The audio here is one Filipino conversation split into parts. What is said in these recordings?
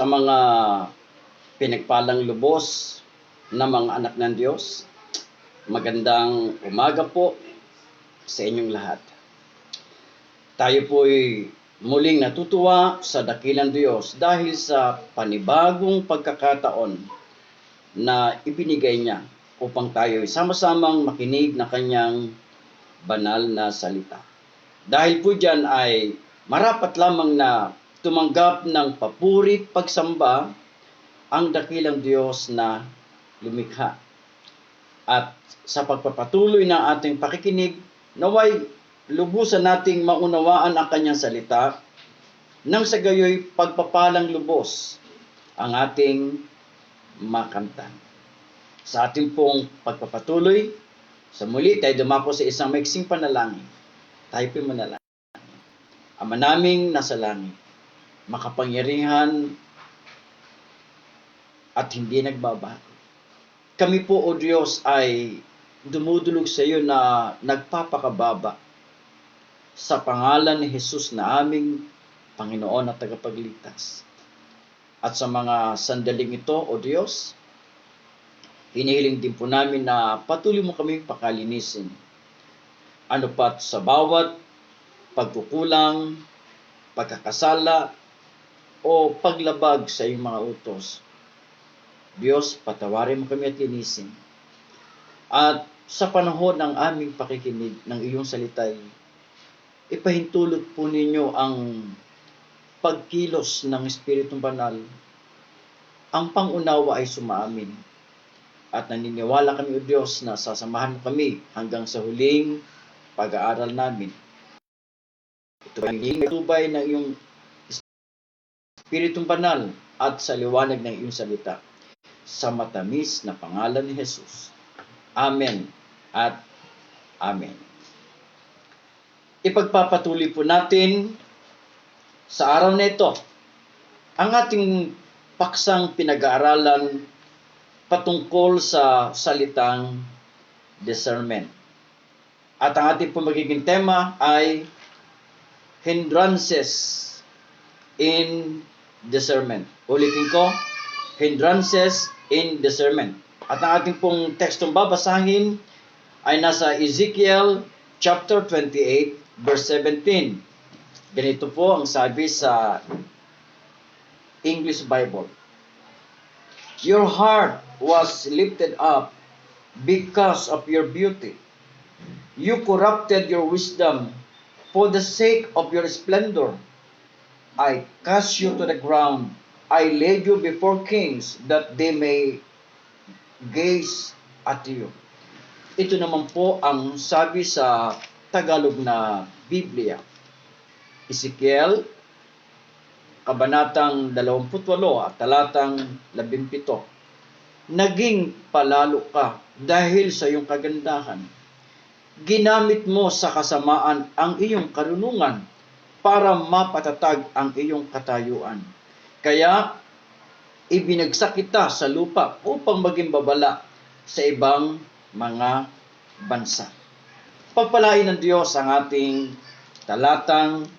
mga pinagpalang lubos na mga anak ng Diyos. Magandang umaga po sa inyong lahat. Tayo po'y muling natutuwa sa dakilang Diyos dahil sa panibagong pagkakataon na ibinigay niya upang tayo sama-samang makinig na kanyang banal na salita. Dahil po dyan ay marapat lamang na tumanggap ng papuri pagsamba ang dakilang Diyos na lumikha. At sa pagpapatuloy ng ating pakikinig, naway lubusan nating maunawaan ang kanyang salita nang sa gayoy pagpapalang lubos ang ating makamtan. Sa ating pong pagpapatuloy, sa muli tayo dumako sa isang maiksing panalangin. Tayo po'y manalangin. Ama naming nasa langit, makapangyarihan at hindi nagbabago. Kami po, O Diyos, ay dumudulog sa iyo na nagpapakababa sa pangalan ni Jesus na aming Panginoon at tagapagligtas. At sa mga sandaling ito, O Diyos, hinihiling din po namin na patuloy mo kaming pakalinisin. Ano pat sa bawat pagkukulang, pagkakasala, o paglabag sa iyong mga utos. Diyos, patawarin mo kami at linisin. At sa panahon ng aming pakikinig ng iyong salita'y, ipahintulot po ninyo ang pagkilos ng Espiritong Banal. Ang pangunawa ay sumaamin. At naniniwala kami, O Diyos, na sasamahan mo kami hanggang sa huling pag-aaral namin. Ito ay may tubay ng iyong Espiritong Banal at sa liwanag ng iyong salita. Sa matamis na pangalan ni Jesus. Amen at Amen. Ipagpapatuloy po natin sa araw na ito ang ating paksang pinag-aaralan patungkol sa salitang discernment. At ang ating po magiging tema ay hindrances in discernment. Ulitin ko, hindrances in discernment. At ang ating pong tekstong babasahin ay nasa Ezekiel chapter 28 verse 17. Ganito po ang sabi sa English Bible. Your heart was lifted up because of your beauty. You corrupted your wisdom for the sake of your splendor. I cast you to the ground. I laid you before kings that they may gaze at you. Ito naman po ang sabi sa Tagalog na Biblia. Ezekiel, kabanatang 28 at talatang 17. Naging palalo ka dahil sa iyong kagandahan. Ginamit mo sa kasamaan ang iyong karunungan para mapatatag ang iyong katayuan. Kaya, ibinagsak kita sa lupa upang maging babala sa ibang mga bansa. Pagpalain ng Diyos ang ating talatang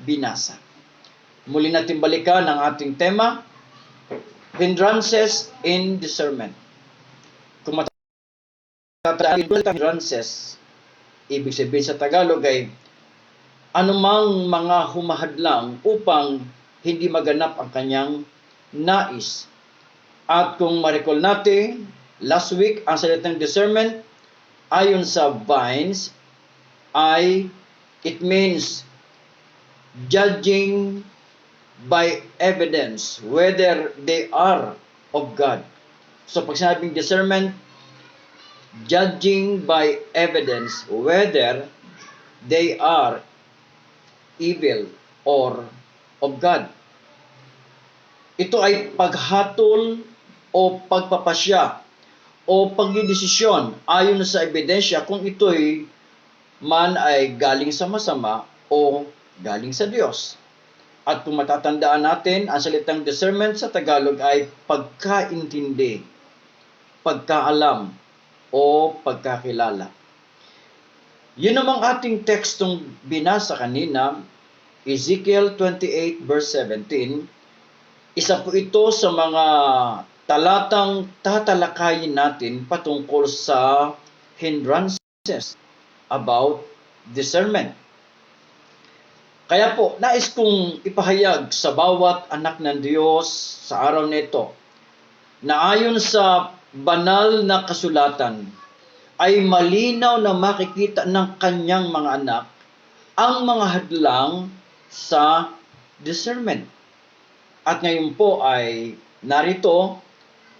binasa. Muli natin balikan ang ating tema, hindrances in discernment. Kung matatandaan ang hindrances, ibig sabihin sa Tagalog ay anumang mga humahadlang upang hindi maganap ang kanyang nais. At kung ma-recall natin, last week, ang salitang discernment, ayon sa Vines, it means judging by evidence whether they are of God. So pag sinabing discernment, judging by evidence whether they are evil or of God. Ito ay paghatol o pagpapasya o pagdidesisyon ayon sa ebidensya kung ito'y man ay galing sa masama o galing sa Diyos. At kung matatandaan natin, ang salitang discernment sa Tagalog ay pagkaintindi, pagkaalam, o pagkakilala. Yun namang ating tekstong binasa kanina, Ezekiel 28 verse 17, Isa po ito sa mga talatang tatalakayin natin patungkol sa hindrances about discernment. Kaya po, nais kong ipahayag sa bawat anak ng Diyos sa araw nito na ayon sa banal na kasulatan ay malinaw na makikita ng kanyang mga anak ang mga hadlang sa discernment. At ngayon po ay narito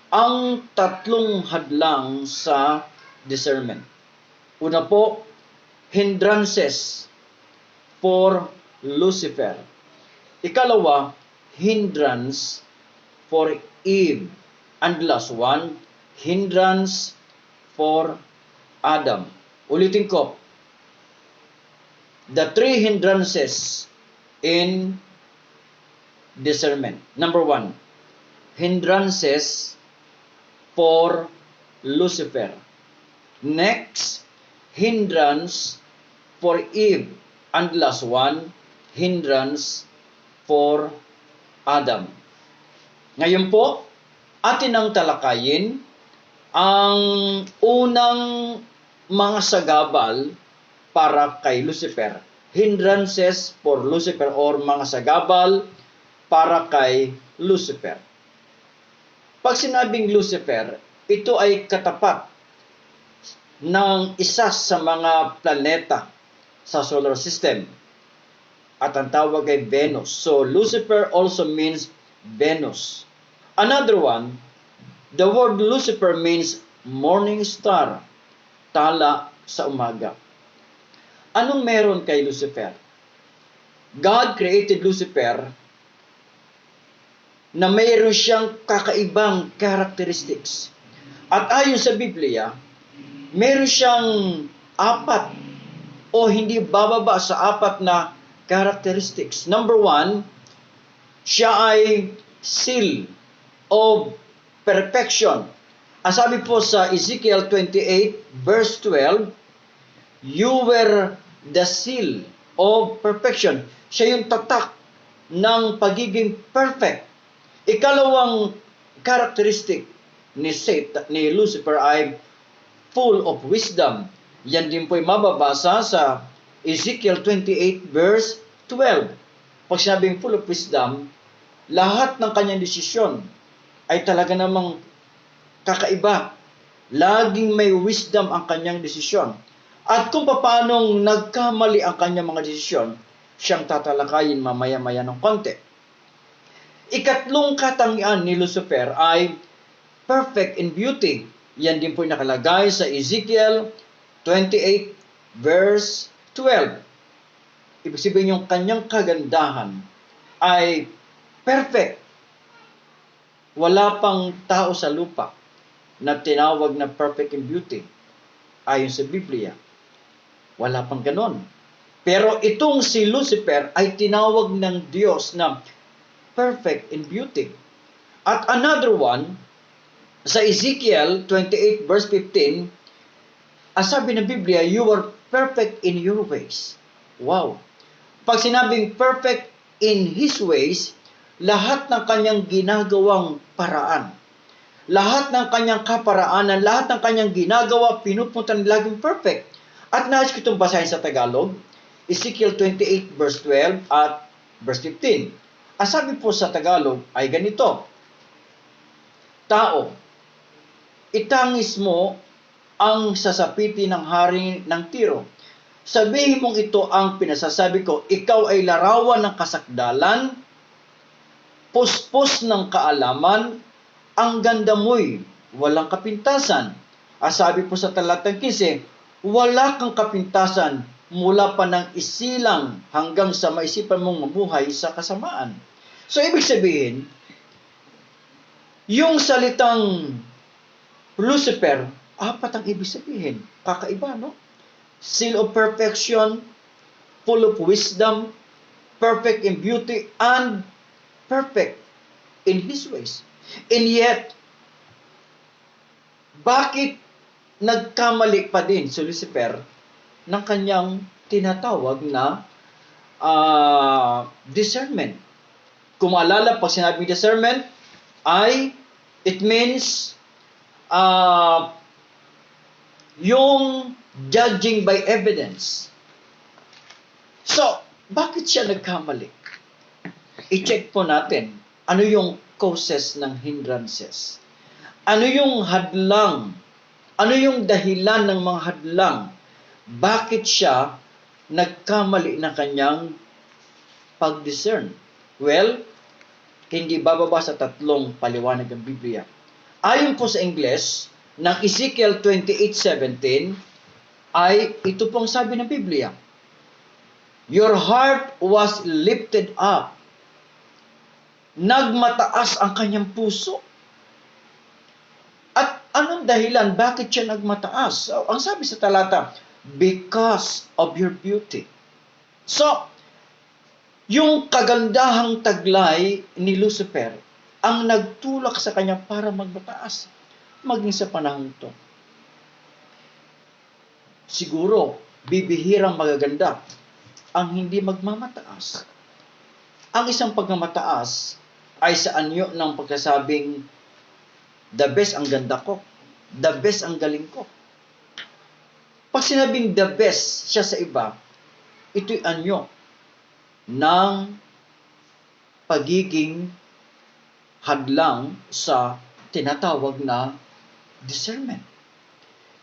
ang tatlong hadlang sa discernment. Una po, hindrances for Lucifer. Ikalawa, hindrance for Eve. And last one, hindrance for Adam. Ulitin ko, the three hindrances in discernment. Number one, hindrances for Lucifer. Next, hindrance for Eve. And last one, hindrance for Adam. Ngayon po, atin ang talakayin ang unang mga sagabal para kay Lucifer. Hindrances for Lucifer or mga sagabal para kay Lucifer. Pag sinabing Lucifer, ito ay katapat ng isa sa mga planeta sa solar system. At ang tawag ay Venus. So, Lucifer also means Venus. Another one, the word Lucifer means morning star, tala sa umaga. Anong meron kay Lucifer? God created Lucifer na mayroon siyang kakaibang characteristics. At ayon sa Biblia, mayroon siyang apat o hindi bababa sa apat na characteristics. Number one, siya ay seal of perfection. Ang sabi po sa Ezekiel 28 verse 12, you were the seal of perfection. Siya yung tatak ng pagiging perfect. Ikalawang characteristic ni Lucifer ay full of wisdom. Yan din po ay mababasa sa Ezekiel 28 verse 12. Pag sinabing full of wisdom, lahat ng kanyang desisyon ay talaga namang kakaiba. Laging may wisdom ang kanyang desisyon. At kung paanong nagkamali ang kanyang mga desisyon, siyang tatalakayin mamaya-maya ng konti. Ikatlong katangian ni Lucifer ay perfect in beauty. Yan din po nakalagay sa Ezekiel 28 verse 12. Ibig sabihin yung kanyang kagandahan ay perfect. Wala pang tao sa lupa na tinawag na perfect in beauty. Ayon sa Biblia, wala pang ganon. Pero itong si Lucifer ay tinawag ng Diyos na perfect in beauty. At another one, sa Ezekiel 28 verse 15, ang sabi ng Biblia, you are perfect in your ways. Wow! Pag sinabing perfect in His ways, lahat ng kanyang ginagawang paraan, lahat ng kanyang kaparaanan, lahat ng kanyang ginagawa, pinupunta ng laging perfect. At nais ko itong basahin sa Tagalog, Ezekiel 28 verse 12 at verse 15. Ang sabi po sa Tagalog ay ganito, tao, itangis mo ang sasapiti ng hari ng Tiro. Sabihin mong ito ang pinasasabi ko, ikaw ay larawan ng kasakdalan, puspos ng kaalaman, ang ganda mo'y walang kapintasan. Sabi po sa talatang 15, wala kang kapintasan mula pa ng isilang hanggang sa maisipan mong mabuhay sa kasamaan. So, ibig sabihin, yung salitang Lucifer, apat ang ibig sabihin. Kakaiba, no? Seal of perfection, full of wisdom, perfect in beauty, and perfect in His ways. And yet, bakit nagkamali pa din si Lucifer ng kanyang tinatawag na discernment? Kung maalala, pag sinabing discernment, it means yung judging by evidence. So, bakit siya nagkamali? I-check po natin, ano yung causes ng hindrances? Ano yung hadlang? Ano yung dahilan ng mga hadlang? Bakit siya nagkamali na kanyang pag-discern? Well, hindi bababa sa 3 paliwanag ng Biblia. Ayon po sa English, ng Ezekiel 28:17, ay ito pong sabi ng Biblia, your heart was lifted up. Nagmataas ang kanyang puso. At anong dahilan? Bakit siya nagmataas? So, ang sabi sa talata, because of your beauty. So, yung kagandahang taglay ni Lucifer ang nagtulak sa kanya para magmataas, maging sa panahon to. Siguro, bibihirang magaganda ang hindi magmamataas. Ang isang pagmamataas ay sa anyo ng pagkasabing, the best ang ganda ko, the best ang galing ko. Pag sinabing the best siya sa iba, ito'y anyo ng pagiging hadlang sa tinatawag na discernment.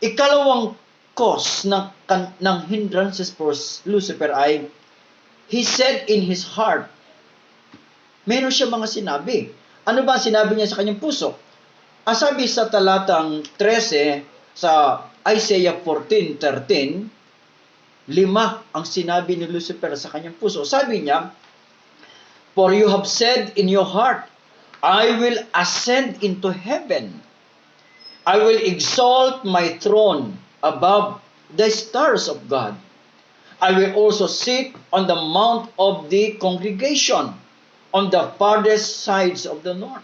Ikalawang cause ng hindrances for Lucifer ay, he said in his heart, meron siya mga sinabi. Ano ba sinabi niya sa kanyang puso? Ang sabi sa talatang 13 sa Isaiah 14:13, 5 ang sinabi ni Lucifer sa kanyang puso. Sabi niya, for you have said in your heart, I will ascend into heaven. I will exalt my throne above the stars of God. I will also sit on the mount of the congregation on the farthest sides of the north.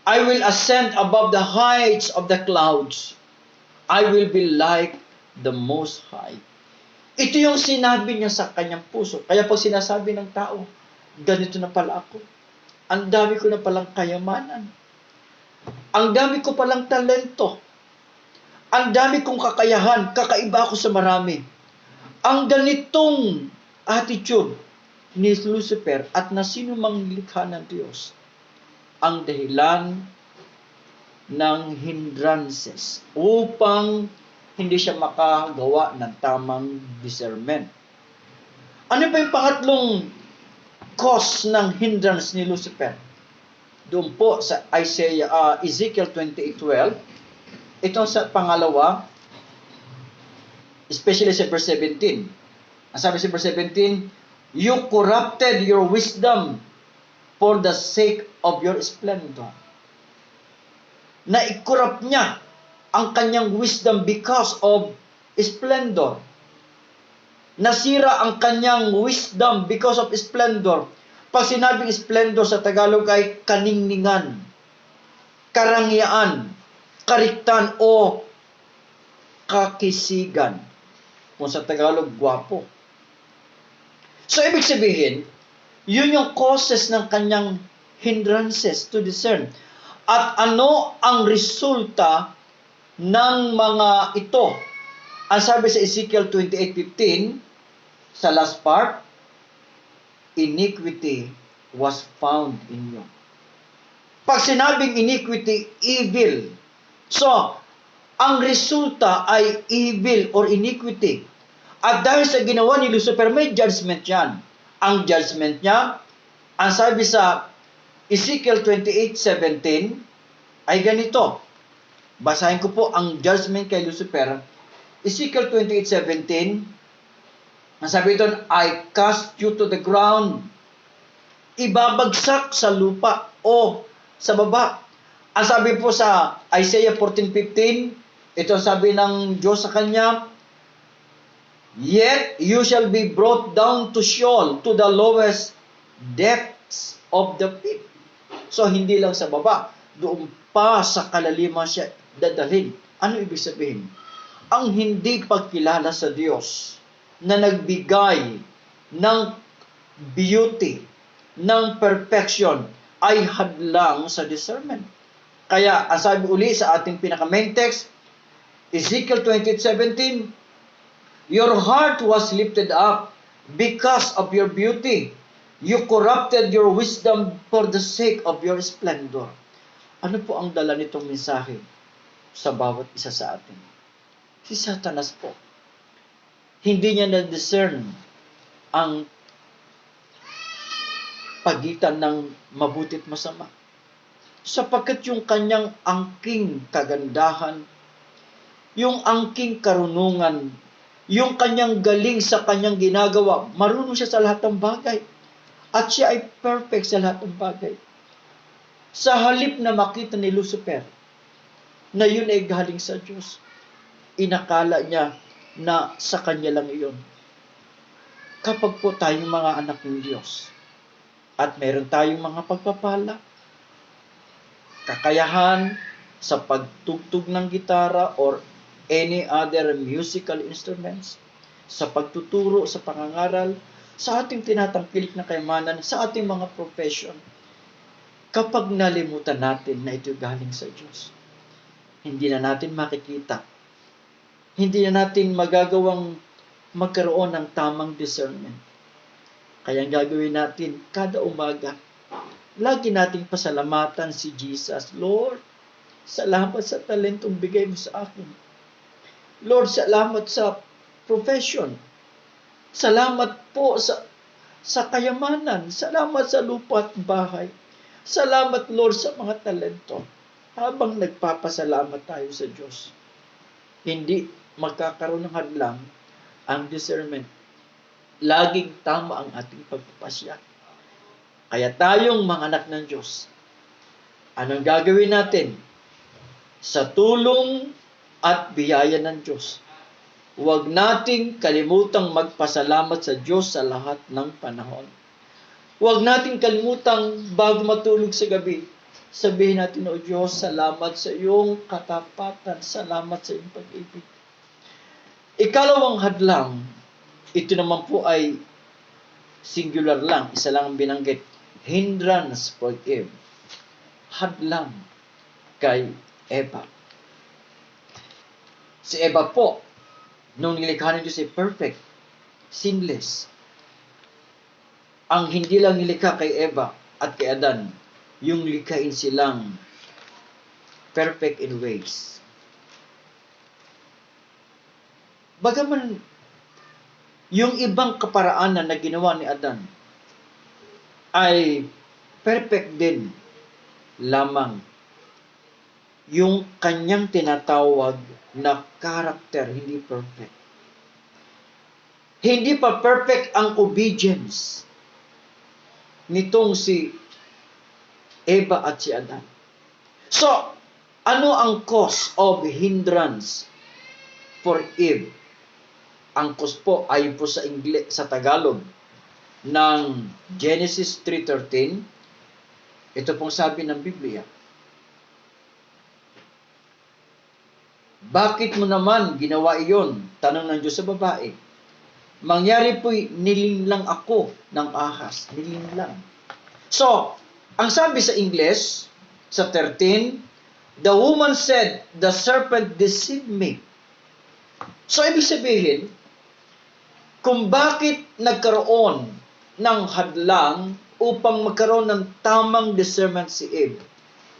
I will ascend above the heights of the clouds. I will be like the Most High. Ito yung sinabi niya sa kanyang puso. Kaya pag sinasabi ng tao, ganito na pala ako. Ang dami ko na palang kayamanan. Ang dami ko palang talento. Ang dami kong kakayahan. Kakaiba ako sa marami. Ang ganitong attitude ni Lucifer at na sino mang likha ng Diyos ang dahilan ng hindrances upang hindi siya makagawa ng tamang discernment. Ano pa yung pangatlong cause ng hindrance ni Lucifer? Doon po sa Ezekiel 28:12, ito sa pangalawa, especially sa verse 17. Ang sabi sa verse 17, you corrupted your wisdom for the sake of your splendor. Na-corrupt niya ang kanyang wisdom because of splendor. Nasira ang kanyang wisdom because of splendor. Pag sinabing splendor sa Tagalog ay kaningningan, karangyaan, kariktan o kakisigan. Kung sa Tagalog, gwapo. So, ibig sabihin, yun yung causes ng kanyang hindrances to discern. At ano ang resulta ng mga ito? Ang sabi sa Ezekiel 28:15, sa last part, iniquity was found in you. Pag sinabing iniquity, evil. So, ang resulta ay evil or iniquity. At dahil sa ginawa ni Lucifer, may judgment yan. Ang judgment niya, ang sabi sa Ezekiel 28:17, ay ganito. Basahin ko po ang judgment kay Lucifer. Ezekiel 28:17, ang sabi doon, I cast you to the ground. Ibabagsak sa lupa o sa baba. Ang sabi po sa Isaiah 14:15, ito ang sabi ng Diyos sa kanya, yet you shall be brought down to Sheol, to the lowest depths of the pit. So, hindi lang sa baba, doon pa sa kalaliman siya dadalhin. Ano ibig sabihin? Ang hindi pagkilala sa Diyos na nagbigay ng beauty, ng perfection ay hadlang sa discernment. Kaya, ang sabi uli sa ating pinaka-main text, Ezekiel 28:17, your heart was lifted up because of your beauty. You corrupted your wisdom for the sake of your splendor. Ano po ang dala nitong mensahe sa bawat isa sa atin? Si Satanas po. Hindi niya na-discern ang pagitan ng mabuti at masama. Sapagkat yung kanyang angking kagandahan, yung angking karunungan, yung kanyang galing sa kanyang ginagawa, marunong siya sa lahat ng bagay. At siya ay perfect sa lahat ng bagay. Sa halip na makita ni Lucifer na yun ay galing sa Diyos, inakala niya na sa kanya lang iyon. Kapag po tayong mga anak ng Diyos at meron tayong mga pagpapala, kakayahan sa pagtugtog ng gitara or any other musical instruments, sa pagtuturo, sa pangangaral, sa ating tinatangkilik na kayamanan, sa ating mga profession, kapag nalimutan natin na ito galing sa Diyos, hindi na natin makikita, hindi na natin magagawang magkaroon ng tamang discernment. Kaya ang gagawin natin kada umaga, lagi nating pasalamatan si Jesus. Lord, salamat sa talentong bigay mo sa akin. Lord, salamat sa profession. Salamat po sa kayamanan. Salamat sa lupa at bahay. Salamat, Lord, sa mga talento. Habang nagpapasalamat tayo sa Diyos, hindi magkakaroon ng hadlang ang discernment. Laging tama ang ating pagpapasya. Kaya tayong mga anak ng Diyos, anong gagawin natin? Sa tulong at biyaya ng Diyos, huwag nating kalimutang magpasalamat sa Diyos sa lahat ng panahon. Huwag nating kalimutang bago matulog sa gabi, sabihin natin, O Diyos, salamat sa iyong katapatan, salamat sa iyong pag-ibig. Ikalawang hadlang, ito naman po ay singular lang, isa lang ang binanggit, hindrance for Eve. Hadlang kay Eva. Si Eva po, nung nilikha ng Diyos ay perfect, sinless. Ang hindi lang nilikha kay Eva at kay Adan, yung likhain silang perfect in ways. Bagaman yung ibang kaparaanan na ginawa ni Adan ay perfect din, lamang yung kanyang tinatawag na character hindi perfect. Hindi pa perfect ang obedience nitong si Eva at si Adan. So, ano ang cause of hindrance for Eve? Ang cause po ay po sa sa Tagalog ng Genesis 3:13. Ito pong sabi ng Biblia. Bakit mo naman ginawa iyon? Tanong ng Diyos sa babae. Mangyari po'y nilinlang ako ng ahas. Nilinlang. So, ang sabi sa English, sa 13, the woman said, the serpent deceived me. So, ibig sabihin, kung bakit nagkaroon ng hadlang upang magkaroon ng tamang discernment si Eve,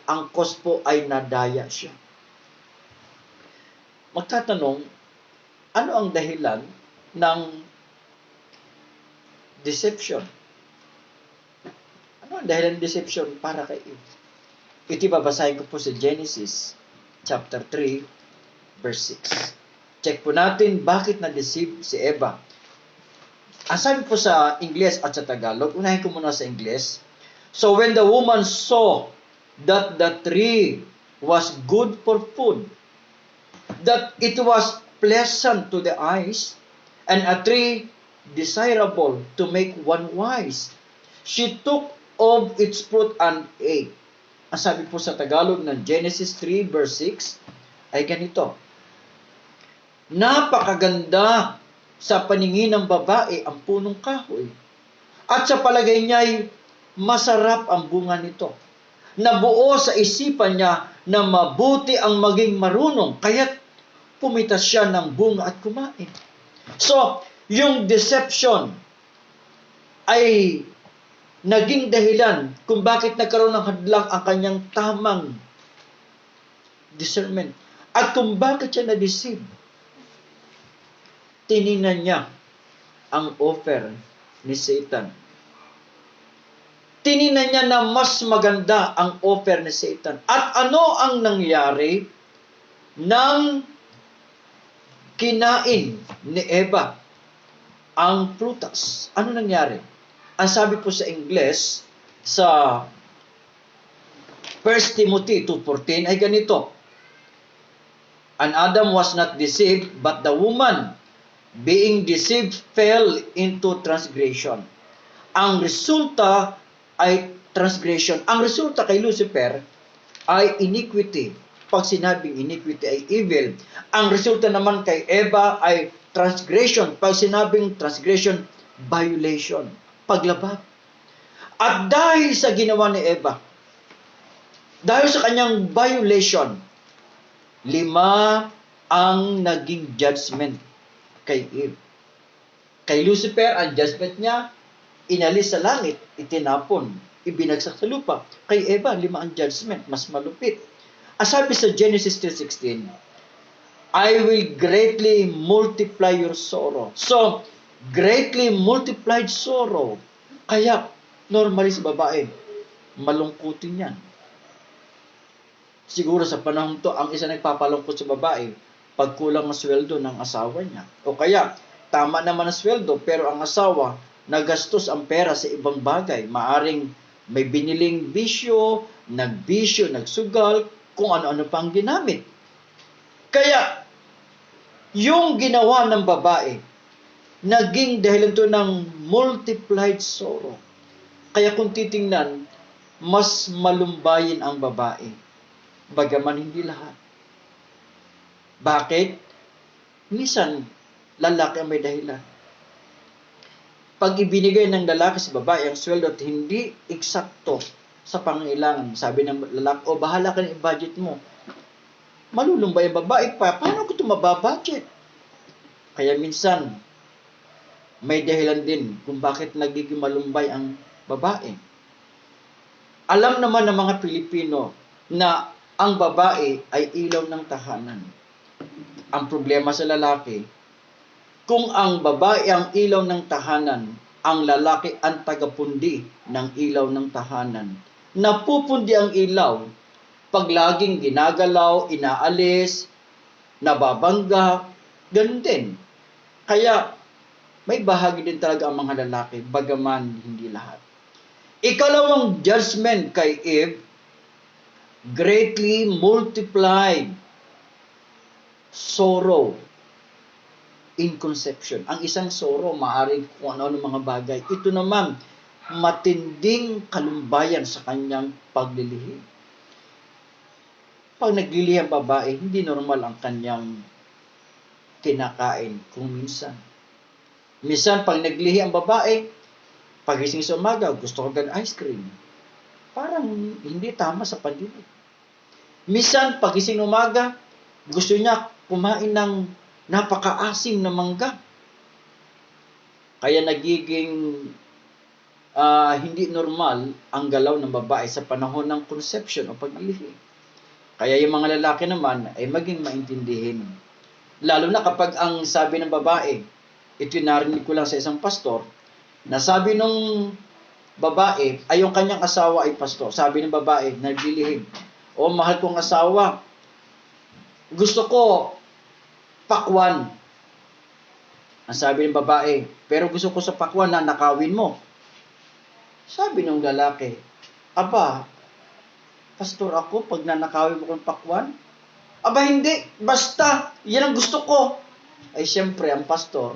ang cause po ay nadaya siya. Magtatanong, ano ang dahilan ng deception? Ano ang dahilan ng deception para kay Eve? Ito babasahin ko po sa Genesis chapter 3 verse 6. Check po natin bakit na-deceive si Eva. Ang sabi po sa Ingles at sa Tagalog, unahin ko muna sa Ingles. So when the woman saw that the tree was good for food, that it was pleasant to the eyes, and a tree desirable to make one wise, she took of its fruit and ate. Ang sabi po sa Tagalog ng Genesis 3 verse 6 ay ganito. Napakaganda sa paningin ng babae ang punong kahoy, at sa palagay niya ay masarap ang bunga nito. Nabuo sa isipan niya na mabuti ang maging marunong, kaya't pumitas siya ng bunga at kumain. So, yung deception ay naging dahilan kung bakit nagkaroon ng hadlang ang kanyang tamang discernment. At kung bakit siya na-deceive, tiningnan niya ang offer ni Satan. Tiningnan niya na mas maganda ang offer ni Satan. At ano ang nangyari nang kinain ni Eva ang prutas? Ano nangyari? Ang sabi po sa Ingles, sa 1 Timothy 2:14 ay ganito, "And Adam was not deceived, but the woman, being deceived, fell into transgression." Ang resulta ay transgression. Ang resulta kay Lucifer ay iniquity. Pag sinabing iniquity ay evil. Ang resulta naman kay Eva ay transgression. Pag sinabing transgression, violation, paglabag. At dahil sa ginawa ni Eva, dahil sa kanyang violation, 5 ang naging judgment kay Eve. Kay Lucifer, ang judgment niya, inalis sa langit, itinapon, ibinagsak sa lupa. Kay Eva, 5 ang judgment, mas malupit. Ang sabi sa Genesis 3:16, "I will greatly multiply your sorrow." So, greatly multiplied sorrow. Kaya, normally sa babae, malungkutin yan. Siguro sa panahon to, ang isa nagpapalungkot sa babae, pagkulang ng sweldo ng asawa niya. O kaya, tama naman ang sweldo, pero ang asawa, nagastos ang pera sa ibang bagay. Maaring may biniling bisyo, nagsugal, kung ano-ano pang ginamit. Kaya, yung ginawa ng babae, naging dahilan to ng multiplied sorrow. Kaya kung titingnan, mas malumbayin ang babae, bagaman hindi lahat. Bakit? Minsan, lalaki ang may dahilan. Pag ibinigay ng lalaki sa babae ang sweldo at hindi eksakto sa pangailangan, sabi ng lalaki, "O, bahala ka na i-budget mo." Malulumbay ang babae pa, paano ko ito mababudget? Kaya minsan, may dahilan din kung bakit nagiging malumbay ang babae. Alam naman ng mga Pilipino na ang babae ay ilaw ng tahanan. Ang problema sa lalaki, kung ang babae ang ilaw ng tahanan, ang lalaki ang tagapundi ng ilaw ng tahanan. Napupundi ang ilaw pag laging ginagalaw, inaalis, nababangga, ganun din. Kaya, may bahagi din talaga ang mga lalaki, bagaman hindi lahat. Ikalawang judgment kay Eve, greatly multiplied sorrow in conception. Ang isang sorrow, maaaring kung ano-ano mga bagay. Ito naman, matinding kalumbayan sa kanyang paglilihim. Pag naglilihi ang babae, hindi normal ang kanyang kinakain kung minsan. Minsan, pag naglihi ang babae, pagising sa umaga, gusto ko agad ice cream. Parang hindi tama sa pandinig. Minsan, pagising umaga, gusto niya kumain ng napakaasim na mangga. Kaya nagiging hindi normal ang galaw ng babae sa panahon ng conception o paglilihi. Kaya yung mga lalaki naman ay maging maintindihin. Lalo na kapag ang sabi ng babae, ito narinig ko lang sa isang pastor, na sabi nung babae, ay yung kanyang asawa ay pastor. Sabi ng babae, naglilihim, "O mahal kong asawa, gusto ko pakwan." Ang sabi ng babae, "Pero gusto ko sa pakwan na nakawin mo." Sabi ng lalaki, "Aba, pastor ako, pag nanakawin mo kong pakwan?" "Aba hindi, basta, yan ang gusto ko." Ay siyempre, ang pastor,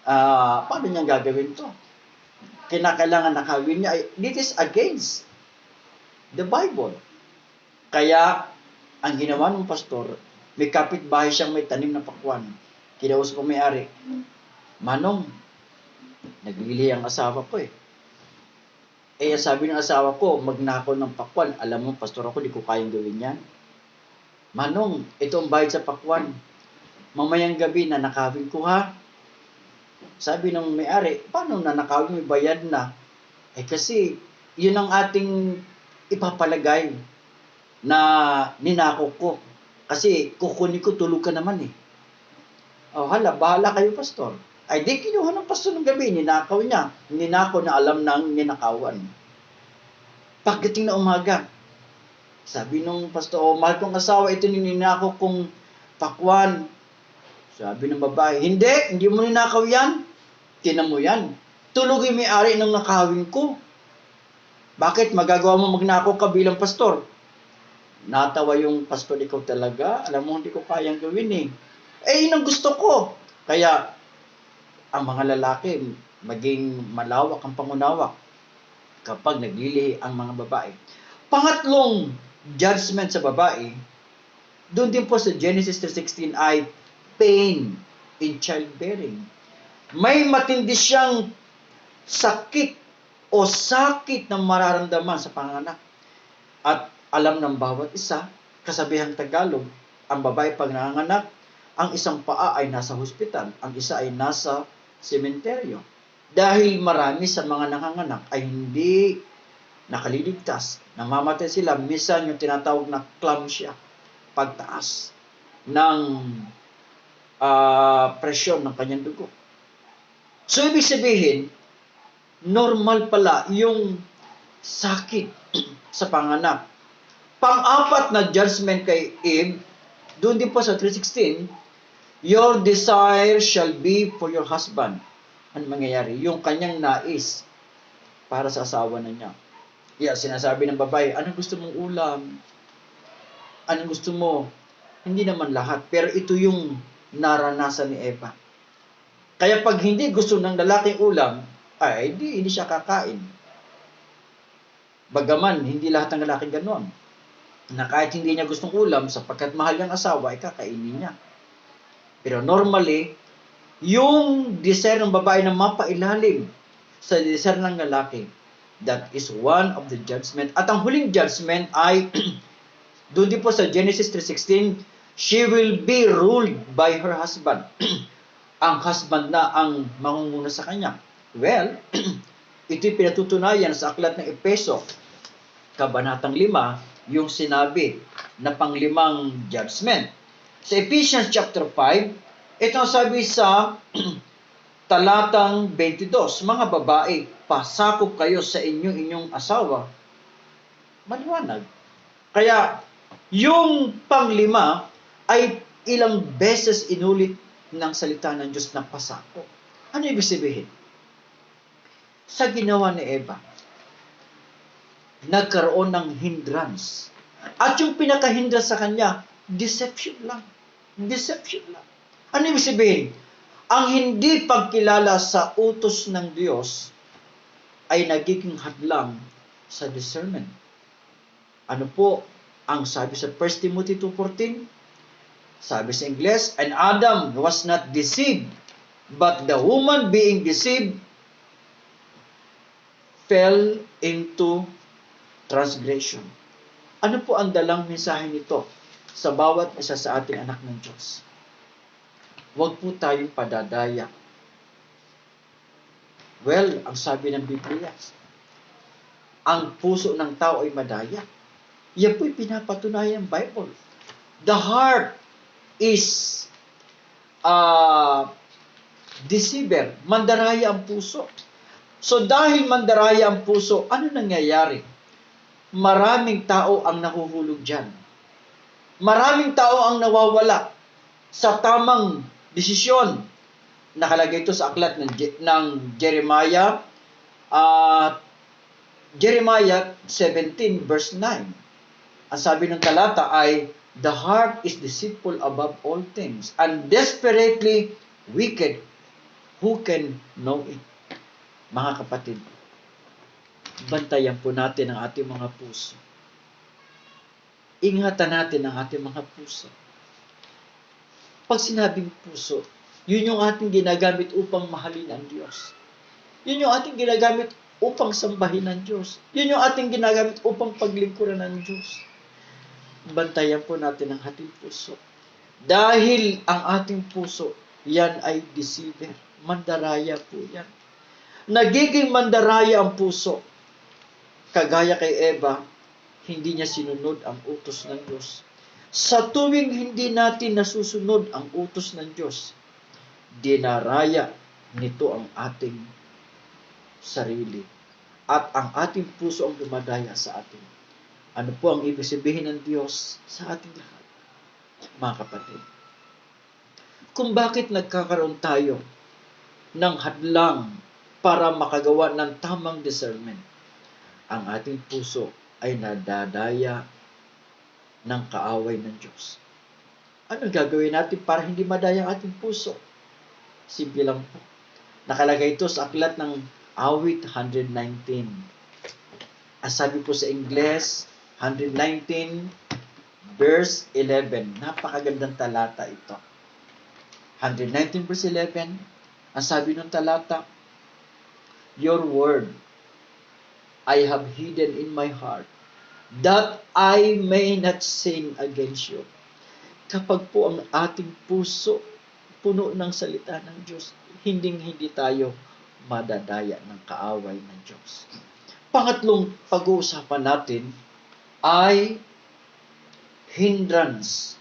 paano niya gagawin to? Kinakailangan nakawin niya. This is against the Bible. Kaya, ang ginawa ng pastor, may kapitbahay siyang may tanim na pakwan. Kinausap ko may-ari, "Manong, naglilihi ang asawa ko eh. Eh, sabi ng asawa ko, magnakaw ng pakwan. Alam mo, pastor ako, di ko kayang gawin yan. Manong, ito ang bayad sa pakwan. Mamayang gabi, nanakawin ko ha. Sabi ng may-ari, paano nanakawin mo, bayad na? Eh kasi, yun ang ating ipapalagay na ninakaw ko. Kasi kukunin ko, tulog ka naman eh. Oh, hala, bahala kayo, pastor. Ay, di kinuha ng pastor ng gabi, ninakaw niya. Ninakaw na alam ng ninakawan. Pagdating na umaga, sabi nung pastor, oh, mahal kong asawa, ito ninakaw kong pakwan. Sabi ng babae, hindi mo ninakaw yan. Tinan mo yan. Tulog yung may-ari ng nakawin ko. Bakit? Magagawa mo magnakaw ka bilang pastor? Natawa yung pastor, ikaw talaga. Alam mo, hindi ko kayang gawin eh. Eh, yun ang gusto ko. Kaya, ang mga lalaki, maging malawak ang pangunawa kapag naglilihi ang mga babae. Pangatlong judgment sa babae, doon din po sa Genesis 3:16 ay pain in childbearing. May matindi siyang sakit o sakit na mararamdaman sa panganak. At alam ng bawat isa, kasabihang Tagalog, ang babae pag nanganganak, ang isang paa ay nasa hospital, ang isa ay nasa sementeryo. Dahil marami sa mga nanganganak ay hindi nakaliligtas, namamatay sila, minsan yung tinatawag na clamsia, pagtaas ng presyon ng kanyang dugo. So, ibig sabihin, normal pala yung sakit sa panganak. Pang-apat na judgment kay Eve, doon din po sa 3:16, your desire shall be for your husband. Ano mangyayari? Yung kanyang nais para sa asawa na niya. Yeah, sinasabi ng babae, anong gusto mong ulam? Anong gusto mo? Hindi naman lahat, pero ito yung naranasan ni Eva. Kaya pag hindi gusto ng lalaking ulam, ay hindi siya kakain. Bagaman, hindi lahat ng lalaki ganoon. Na kahit hindi niya gustong ulam, sapagkat mahal niyang asawa, ay kakainin niya. Pero normally, yung desire ng babae na mapailalim sa desire ng lalaki, that is one of the judgment. At ang huling judgment ay, doon din po sa Genesis 3:16, she will be ruled by her husband. Ang husband na ang mangunguna sa kanya. Well, ito'y pinatutunayan sa aklat ng Epeso, Kabanatang 5, yung sinabi na panglimang judgment. Sa Ephesians chapter 5, ito ang sabi sa talatang 22, mga babae, pasakop kayo sa inyong asawa. Maliwanag. Kaya, yung panglima ay ilang beses inulit ng salita ng Diyos na pasakop. Ano ibig sabihin? Sa ginawa ni Eva, nagkaroon ng hindrance. At yung pinaka-hindrance sa kanya, deception lang. Deception lang. Ano ibig sabihin? Ang hindi pagkilala sa utos ng Diyos ay nagiging hadlang sa discernment. Ano po ang sabi sa 1 Timothy 2:14? Sabi sa Ingles, and Adam was not deceived, but the woman being deceived fell into transgression. Ano po ang dalang mensahe nito sa bawat isa sa ating anak ng Diyos? Huwag po tayong padadaya. Well, ang sabi ng Biblia, ang puso ng tao ay madaya. Yan po'y pinapatunayan ng Bible. The heart is deceiver. Mandaraya ang puso. So dahil mandaraya ang puso, ano nangyayari? Maraming tao ang nahuhulog dyan. Maraming tao ang nawawala sa tamang desisyon. Nakalagay ito sa aklat ng Jeremiah, Jeremiah 17 verse 9. Ang sabi ng talata ay, the heart is deceitful above all things and desperately wicked. Who can know it? Mga kapatid, bantayan po natin ang ating mga puso. Ingatan natin ang ating mga puso. Pag sinabing puso, yun yung ating ginagamit upang mahalin ang Diyos. Yun yung ating ginagamit upang sambahin ng Diyos. Yun yung ating ginagamit upang paglingkuran ng Diyos. Bantayan po natin ang ating puso. Dahil ang ating puso, yan ay deceiver. Mandaraya po yan. Nagiging mandaraya ang puso. Kagaya kay Eva, hindi niya sinunod ang utos ng Diyos. Sa tuwing hindi natin nasusunod ang utos ng Diyos, dinaraya nito ang ating sarili. At ang ating puso ang dumadaya sa atin. Ano po ang ibig sabihin ng Diyos sa ating lahat? Mga kapatid, kung bakit nagkakaroon tayo ng hadlang para makagawa ng tamang discernment, ang ating puso ay nadadaya ng kaaway ng Diyos. Anong gagawin natin para hindi madaya ang ating puso? Simple lang po. Nakalagay ito sa aklat ng Awit 119. Ang sabi po sa Ingles, 119 verse 11. Napakagandang talata ito. 119 verse 11, ang sabi ng talata, Your word I have hidden in my heart, that I may not sin against you. Kapag po ang ating puso puno ng salita ng Diyos, hindi tayo madadaya ng kaaway ng Diyos. Pangatlong pag-uusapan natin ay hindrance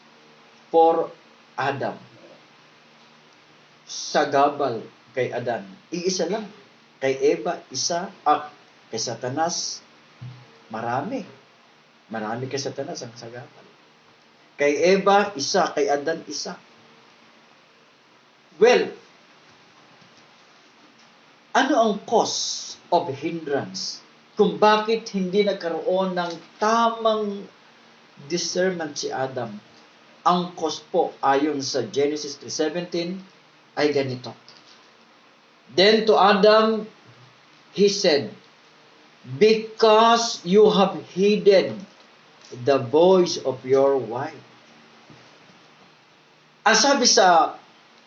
for Adam. Sagabal kay Adan. Iisa lang. Kay Eva, isa. Kay Satanas, marami. Marami kay Satanas ang sagabal. Kay Eva, isa. Kay Adan, isa. Well, ano ang cause of hindrance? Kung bakit hindi nagkaroon ng tamang discernment si Adam? Ang cause po, ayon sa Genesis 3:17, ay ganito. Then to Adam, he said, Because you have hidden the voice of your wife. Ang sabi sa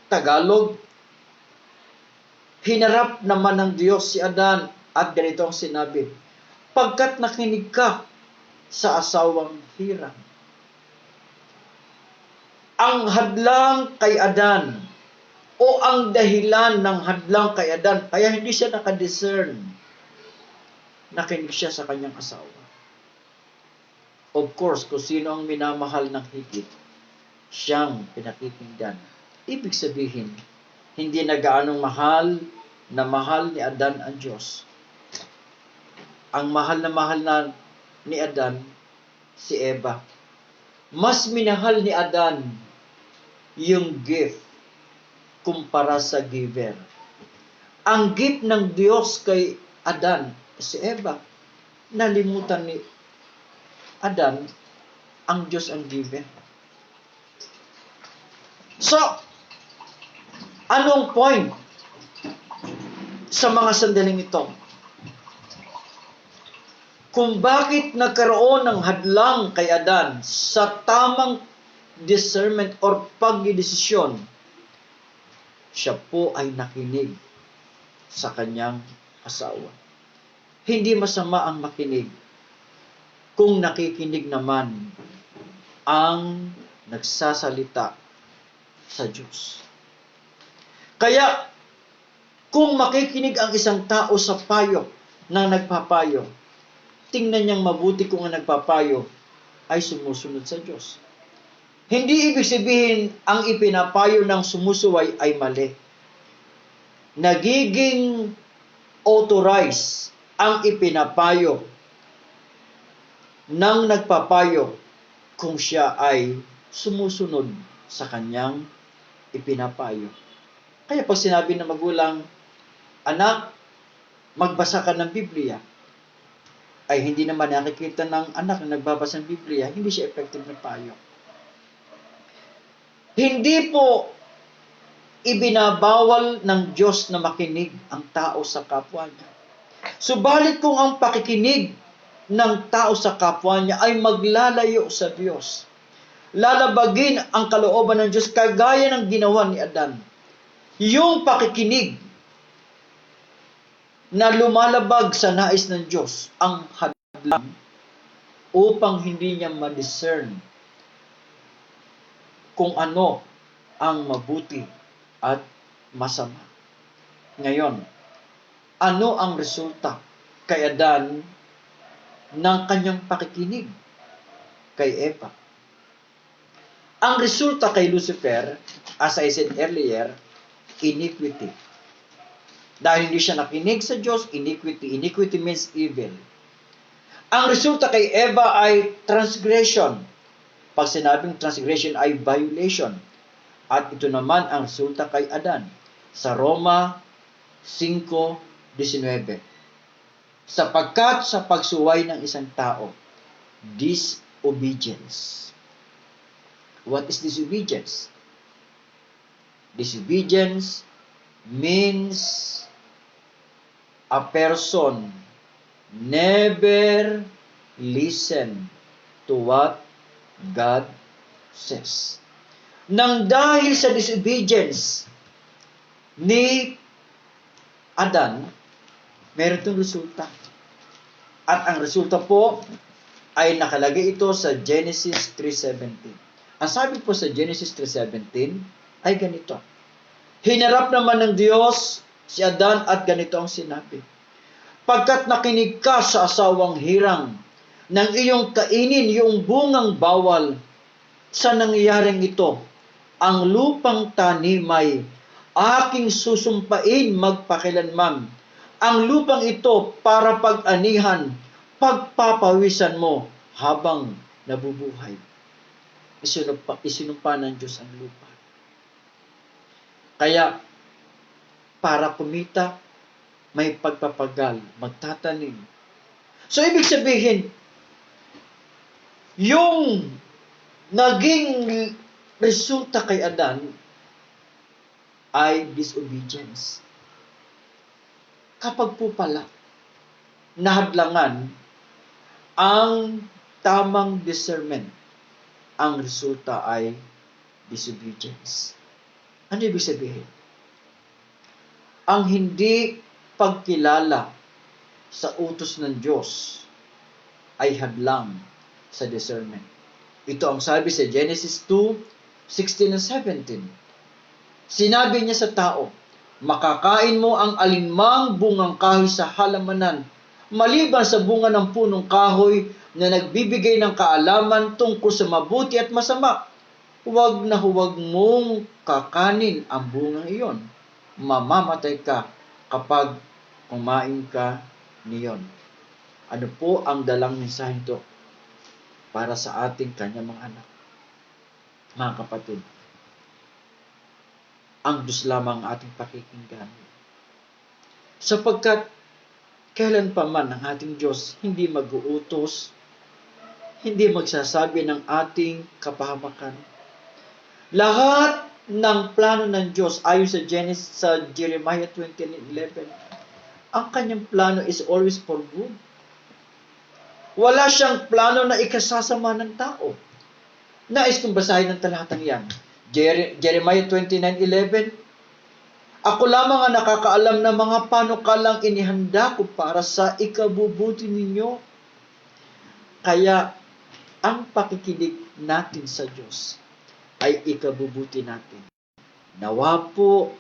Tagalog, hinarap naman ng Diyos si Adan at ganito ang sinabi, pagkat nakinig ka sa asawang Hiram. Ang hadlang kay Adan o ang dahilan ng hadlang kay Adan, kaya hindi siya nakadiscern, nakinig siya sa kanyang asawa. Of course, kung sino ang minamahal ng higit, siyang pinakikinggan. Ibig sabihin, hindi na gaanong mahal ni Adan ang Diyos. Ang mahal na ni Adan, si Eva. Mas minahal ni Adan yung gift kumpara sa giver. Ang gift ng Diyos kay Adan, si Eva. Nalimutan ni Adan, ang Diyos ang giver. So, anong point sa mga sandaling ito? Kung bakit nagkaroon ng hadlang kay Adan sa tamang discernment or pagdidesisyon, siya po ay nakinig sa kanyang asawa. Hindi masama ang makinig kung nakikinig naman ang nagsasalita sa Diyos. Kaya, kung makikinig ang isang tao sa payo na nagpapayo, tingnan niyang mabuti kung ang nagpapayo ay sumusunod sa Diyos. Hindi ibig sabihin ang ipinapayo ng sumusuway ay mali. Nagiging authorized ang ipinapayo ng nagpapayo kung siya ay sumusunod sa kanyang ipinapayo. Kaya pag sinabi ng magulang, anak, magbasa ka ng Biblia, ay hindi naman nakikita ng anak na nagbabasa ng Biblia, hindi siya effective na payo. Hindi po ibinabawal ng Diyos na makinig ang tao sa kapwa niya. Subalit kung ang pakikinig ng tao sa kapwa niya ay maglalayo sa Diyos, lalabagin ang kalooban ng Diyos kagaya ng ginawa ni Adan. Yung pakikinig na lumalabag sa nais ng Diyos ang hadlang upang hindi niya ma-discern kung ano ang mabuti at masama. Ngayon, ano ang resulta kay Adan ng kanyang pakikinig kay Eva? Ang resulta kay Lucifer, as I said earlier, iniquity. Dahil hindi siya nakinig sa Diyos, iniquity. Iniquity means evil. Ang resulta kay Eva ay transgression. Pag sinabing transgression ay violation. At ito naman ang resulta kay Adan. Sa Roma 5:19. Sapagkat sa pagsuway ng isang tao, disobedience. What is disobedience? Disobedience means a person never listen to what God says. Nang dahil sa disobedience ni Adan, meron itong resulta. At ang resulta po ay nakalagay ito sa Genesis 3:17. Ang sabi po sa Genesis 3:17 ay ganito. Hinarap naman ng Diyos si Adan at ganito ang sinabi. Pagkat nakinig ka sa asawang hirang ng iyong kainin yung bungang bawal, sa nangyayaring ito, ang lupang tanimay aking susumpain magpakilanman. Ang lupang ito para pag-anihan, pagpapawisan mo habang nabubuhay. Isinumpa ng Diyos ang lupa. Kaya, para kumita, may pagpapagal, magtatanim. So, ibig sabihin, yung naging resulta kay Adan ay disobedience. Kapag po pala, nahadlangan ang tamang discernment, ang resulta ay disobedience. Ano ibig sabihin? Ang hindi pagkilala sa utos ng Diyos ay hadlang sa discernment. Ito ang sabi sa Genesis 2:16 and 17. Sinabi niya sa tao, makakain mo ang alinmang bungang kahoy sa halamanan, maliban sa bunga ng punong kahoy na nagbibigay ng kaalaman tungkol sa mabuti at masama. Huwag na huwag mong kakanin ang bungang iyon. Mamamatay ka kapag kumain ka niyon. Ano po ang dalang mensahe ito para sa ating kanyang mga anak? Mga kapatid, ang Diyos lamang ating pakikinggan. Sapagkat kailan pa man ang ating Diyos hindi mag-uutos, hindi magsasabi ng ating kapahamakan. Lahat ng plano ng Diyos ayon sa Jeremiah 20:11, ang kanyang plano is always for good. Wala siyang plano na ikasasama ng tao. Nais kong basahin ng talatang yan. Jeremiah 29:11, ako lamang ang nakakaalam ng mga panukalang inihanda ko para sa ikabubuti ninyo. Kaya, ang pakikinig natin sa Diyos ay ikabubuti natin. Nawa po,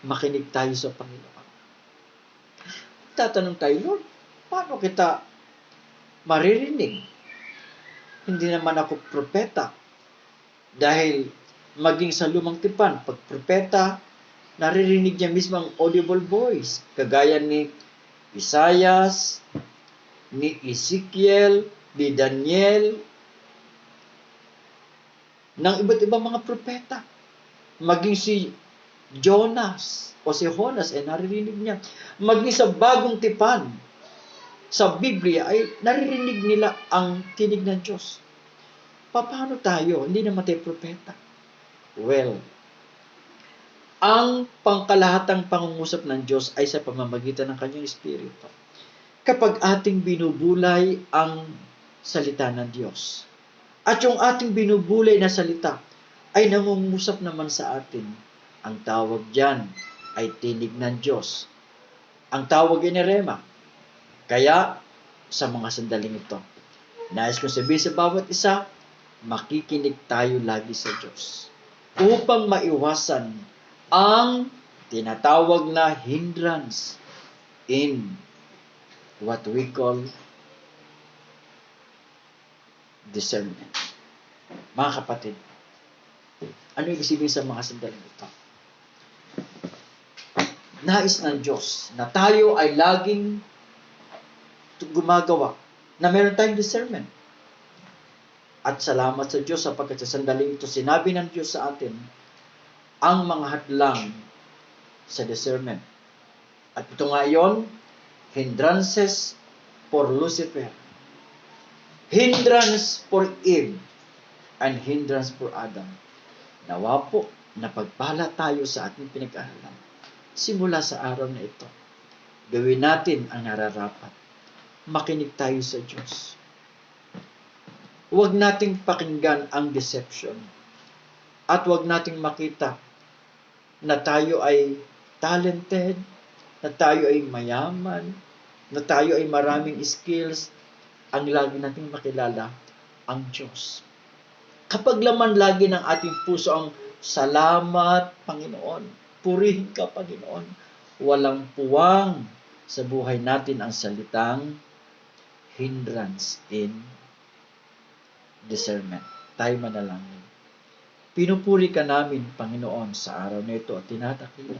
makinig tayo sa Panginoon. Tatanong tayo, Lord, paano kita maririnig? Hindi naman ako propeta. Dahil maging sa lumang tipan, pag propeta, naririnig niya mismo ang audible voice. Kagaya ni Isaias, ni Ezekiel, ni Daniel, ng iba't ibang mga propeta. Maging si Jonas o si Jonas ay naririnig niya. Maging sa bagong tipan, sa Biblia ay naririnig nila ang tinig ng Diyos. Paano tayo? Hindi naman tayo propeta. Well, ang pangkalahatang pangungusap ng Diyos ay sa pamamagitan ng kanyang Espiritu. Kapag ating binubulay ang salita ng Diyos, at yung ating binubulay na salita ay nangungusap naman sa atin, ang tawag diyan ay tinig ng Diyos. Ang tawag ay ni Rema. Kaya, sa mga sandaling ito, nais kong sabihin sa bawat isa, makikinig tayo lagi sa Diyos upang maiwasan ang tinatawag na hindrance in what we call discernment. Mga kapatid, ano ibig sabihin sa mga sandaling ito? Nais ng Diyos na tayo ay laging gumagawa na meron tayong discernment. At salamat sa Diyos sapagkat sa sandaling ito, sinabi ng Diyos sa atin ang mga hadlang sa discernment. At ito nga yun, hindrances for Lucifer, hindrance for Eve, and hindrance for Adam. Nawa po, napagpala tayo sa ating pinag-aralan. Simula sa araw na ito, gawin natin ang nararapat. Makinig tayo sa Diyos. Huwag nating pakinggan ang deception. At huwag nating makita na tayo ay talented, na tayo ay mayaman, na tayo ay maraming skills. Ang lagi nating makilala, ang Diyos. Kapag laman lagi ng ating puso ang salamat, Panginoon, purihin ka, Panginoon, walang puwang sa buhay natin ang salitang hindrance in discernment. Tayo manalangin. Pinupuri ka namin, Panginoon, sa araw na ito at tinatakila.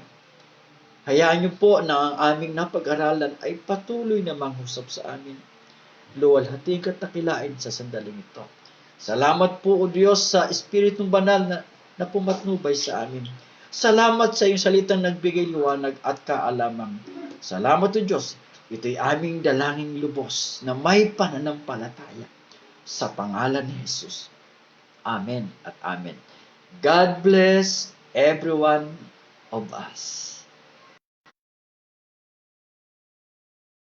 Hayaan niyo po na ang aming napag-aralan ay patuloy na manghusap sa amin. Luwalhati ka takilain sa sandaling ito. Salamat po, O Diyos, sa Espiritong Banal na pumatnubay sa amin. Salamat sa iyong salitang nagbigay liwanag at kaalaman. Salamat, O Diyos. Ito'y aming dalangin lubos na may pananampalataya. Sa pangalan ni Jesus. Amen at amen. God bless every one of us.